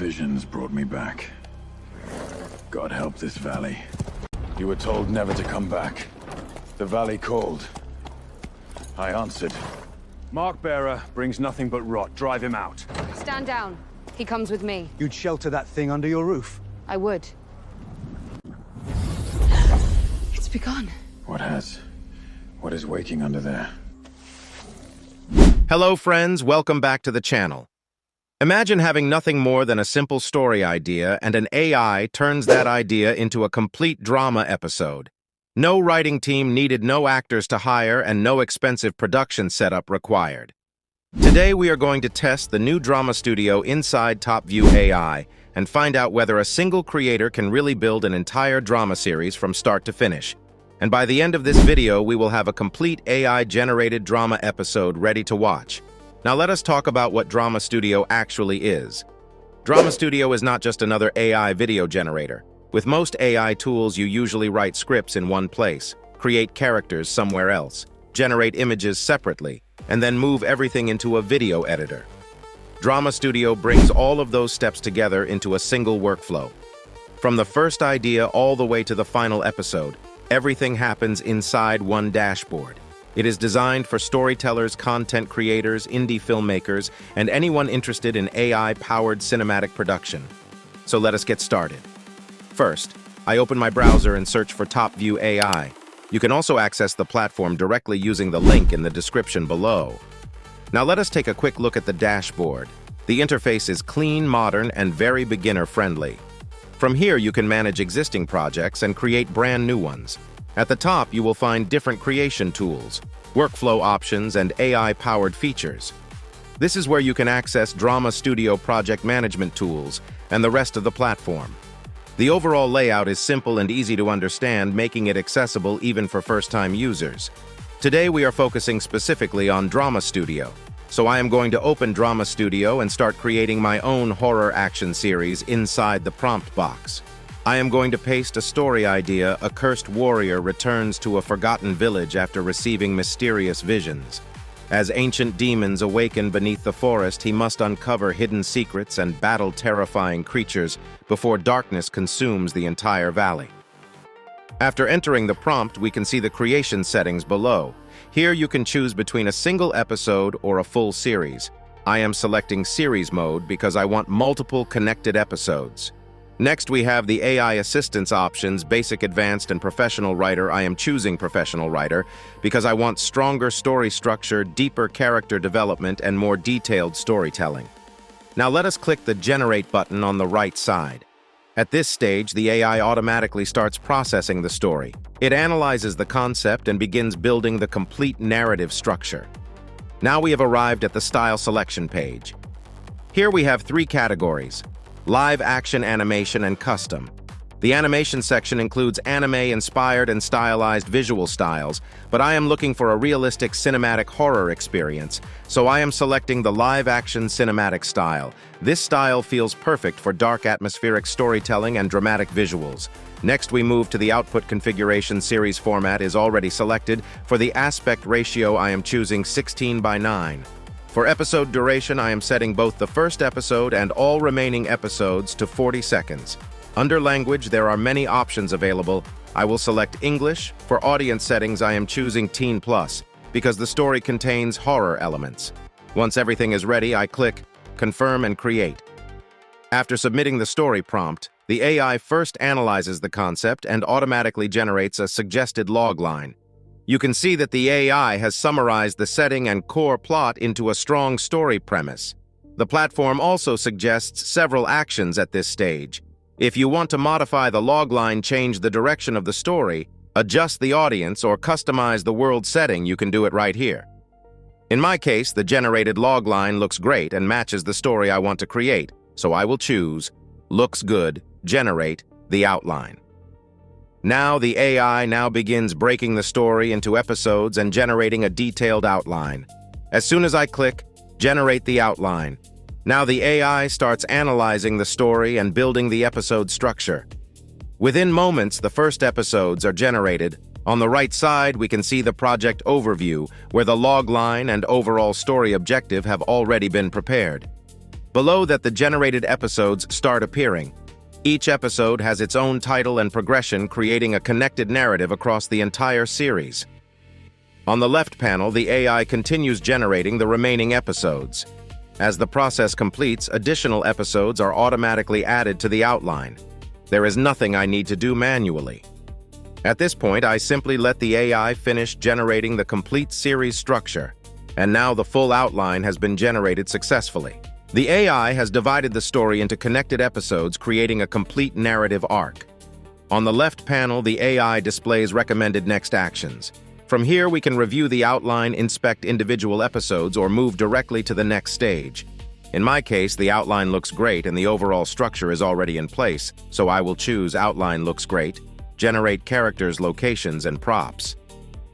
visions brought me back. God help this valley. You were told never to come back. The valley called. I answered. Mark-bearer brings nothing but rot. Drive him out. Stand down. He comes with me. You'd shelter that thing under your roof? I would. It's begun. What has? What is waking under there? Hello friends, welcome back to the channel. Imagine having nothing more than a simple story idea and an AI turns that idea into a complete drama episode. No writing team needed, no actors to hire, and no expensive production setup required. Today we are going to test the new drama studio inside TopView AI and find out whether a single creator can really build an entire drama series from start to finish. And by the end of this video, we will have a complete AI-generated drama episode ready to watch. Now let us talk about what Drama Studio actually is. Drama Studio is not just another AI video generator. With most AI tools, you usually write scripts in one place, create characters somewhere else, generate images separately, and then move everything into a video editor. Drama Studio brings all of those steps together into a single workflow. From the first idea all the way to the final episode, everything happens inside one dashboard. It is designed for storytellers, content creators, indie filmmakers, and anyone interested in AI-powered cinematic production. So let us get started. First, I open my browser and search for TopView AI. You can also access the platform directly using the link in the description below. Now let us take a quick look at the dashboard. The interface is clean, modern, and very beginner-friendly. From here, you can manage existing projects and create brand new ones. At the top, you will find different creation tools, workflow options, and AI-powered features. This is where you can access Drama Studio project management tools and the rest of the platform. The overall layout is simple and easy to understand, making it accessible even for first-time users. Today, we are focusing specifically on Drama Studio. So I am going to open Drama Studio and start creating my own horror action series inside the prompt box. I am going to paste a story idea: a cursed warrior returns to a forgotten village after receiving mysterious visions. As ancient demons awaken beneath the forest, he must uncover hidden secrets and battle terrifying creatures before darkness consumes the entire valley. After entering the prompt, we can see the creation settings below. Here you can choose between a single episode or a full series. I am selecting series mode because I want multiple connected episodes. Next we have the AI assistance options: basic, advanced, and professional writer. I am choosing professional writer because I want stronger story structure, deeper character development, and more detailed storytelling. Now let us click the generate button on the right side. At this stage, the AI automatically starts processing the story. It analyzes the concept and begins building the complete narrative structure. Now we have arrived at the style selection page. Here we have three categories: live action, animation, and custom. The animation section includes anime-inspired and stylized visual styles, but I am looking for a realistic cinematic horror experience, so I am selecting the live-action cinematic style. This style feels perfect for dark atmospheric storytelling and dramatic visuals. Next, we move to the output configuration. Series format is already selected. For the aspect ratio, I am choosing 16:9. For episode duration, I am setting both the first episode and all remaining episodes to 40 seconds. Under language, there are many options available. I will select English. For audience settings, I am choosing Teen Plus because the story contains horror elements. Once everything is ready, I click Confirm and Create. After submitting the story prompt, the AI first analyzes the concept and automatically generates a suggested logline. You can see that the AI has summarized the setting and core plot into a strong story premise. The platform also suggests several actions at this stage. If you want to modify the logline, change the direction of the story, adjust the audience, or customize the world setting, you can do it right here. In my case, the generated logline looks great and matches the story I want to create, so I will choose Looks Good, Generate the Outline. Now the AI begins breaking the story into episodes and generating a detailed outline. As soon as I click Generate the Outline, now the AI starts analyzing the story and building the episode structure. Within moments, the first episodes are generated. On the right side, we can see the project overview, where the logline and overall story objective have already been prepared. Below that, the generated episodes start appearing. Each episode has its own title and progression, creating a connected narrative across the entire series. On the left panel, the AI continues generating the remaining episodes. As the process completes, additional episodes are automatically added to the outline. There is nothing I need to do manually. At this point, I simply let the AI finish generating the complete series structure, and now the full outline has been generated successfully. The AI has divided the story into connected episodes, creating a complete narrative arc. On the left panel, the AI displays recommended next actions. From here, we can review the outline, inspect individual episodes, or move directly to the next stage. In my case, the outline looks great and the overall structure is already in place, so I will choose Outline Looks Great, generate characters, locations, and props.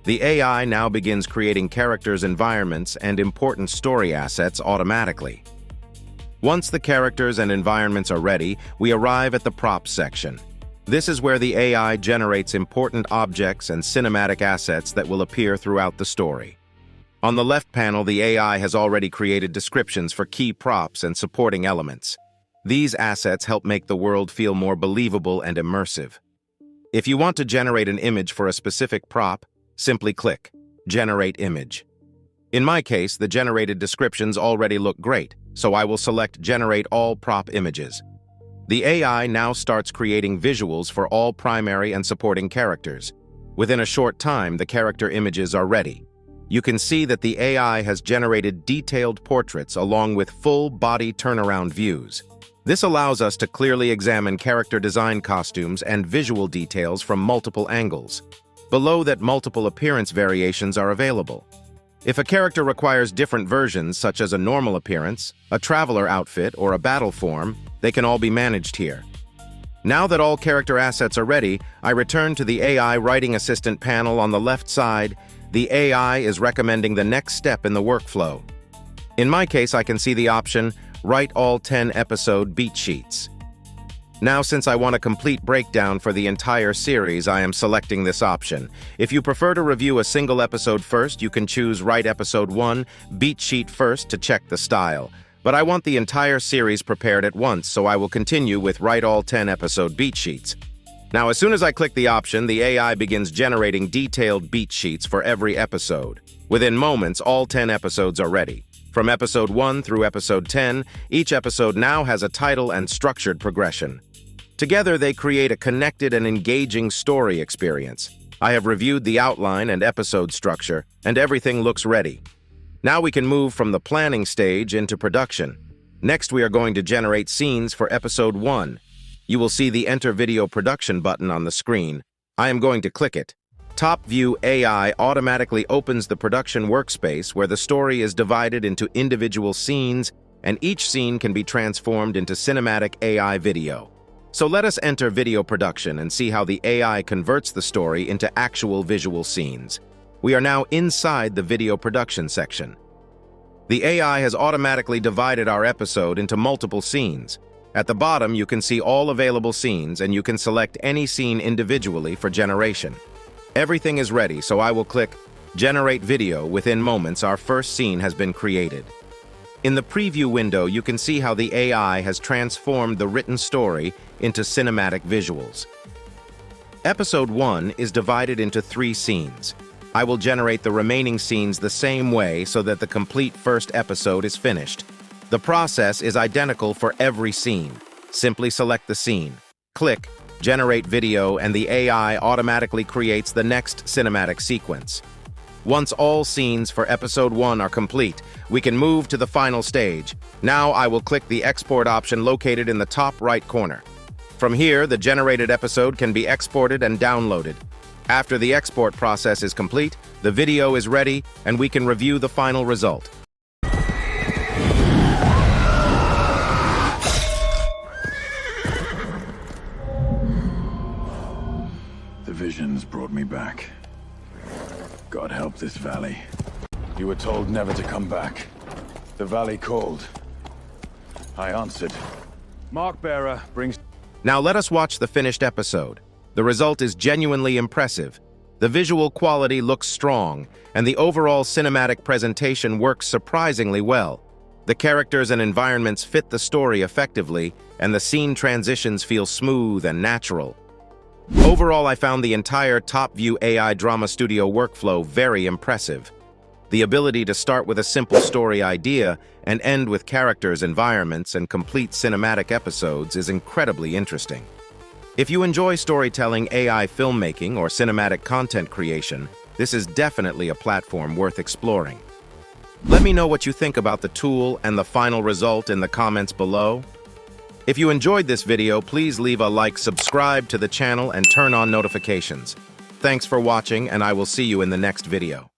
The AI now begins creating characters, environments, and important story assets automatically. Once the characters and environments are ready, we arrive at the props section. This is where the AI generates important objects and cinematic assets that will appear throughout the story. On the left panel, the AI has already created descriptions for key props and supporting elements. These assets help make the world feel more believable and immersive. If you want to generate an image for a specific prop, simply click Generate Image. In my case, the generated descriptions already look great, so I will select Generate All Prop Images. The AI now starts creating visuals for all primary and supporting characters. Within a short time, the character images are ready. You can see that the AI has generated detailed portraits along with full body turnaround views. This allows us to clearly examine character design, costumes, and visual details from multiple angles. Below that, multiple appearance variations are available. If a character requires different versions, such as a normal appearance, a traveler outfit, or a battle form, they can all be managed here. Now that all character assets are ready, I return to the AI Writing Assistant panel on the left side. The AI is recommending the next step in the workflow. In my case, I can see the option, Write All 10 Episode Beat Sheets. Now, since I want a complete breakdown for the entire series, I am selecting this option. If you prefer to review a single episode first, you can choose Write Episode 1, Beat Sheet first to check the style. But I want the entire series prepared at once, so I will continue with Write All 10 Episode Beat Sheets. Now, as soon as I click the option, the AI begins generating detailed beat sheets for every episode. Within moments, all 10 episodes are ready. From episode 1 through episode 10, each episode now has a title and structured progression. Together, they create a connected and engaging story experience. I have reviewed the outline and episode structure, and everything looks ready. Now we can move from the planning stage into production. Next, we are going to generate scenes for episode 1. You will see the Enter Video Production button on the screen. I am going to click it. TopView AI automatically opens the production workspace where the story is divided into individual scenes, and each scene can be transformed into cinematic AI video. So let us enter video production and see how the AI converts the story into actual visual scenes. We are now inside the video production section. The AI has automatically divided our episode into multiple scenes. At the bottom, you can see all available scenes, and you can select any scene individually for generation. Everything is ready, so I will click Generate Video. Within moments, our first scene has been created. In the preview window, you can see how the AI has transformed the written story into cinematic visuals. Episode 1 is divided into 3 scenes. I will generate the remaining scenes the same way so that the complete first episode is finished. The process is identical for every scene. Simply select the scene, click Generate Video, and the AI automatically creates the next cinematic sequence. Once all scenes for episode 1 are complete, we can move to the final stage. Now I will click the export option located in the top right corner. From here, the generated episode can be exported and downloaded. After the export process is complete, the video is ready, and we can review the final result. The visions brought me back. God help this valley. You were told never to come back. The valley called. I answered. Mark Bearer brings... Now let us watch the finished episode. The result is genuinely impressive. The visual quality looks strong, and the overall cinematic presentation works surprisingly well. The characters and environments fit the story effectively, and the scene transitions feel smooth and natural. Overall, I found the entire TopView AI Drama Studio workflow very impressive. The ability to start with a simple story idea and end with characters, environments, and complete cinematic episodes is incredibly interesting. If you enjoy storytelling, AI filmmaking, or cinematic content creation, this is definitely a platform worth exploring. Let me know what you think about the tool and the final result in the comments below. If you enjoyed this video, please leave a like, subscribe to the channel, and turn on notifications. Thanks for watching, and I will see you in the next video.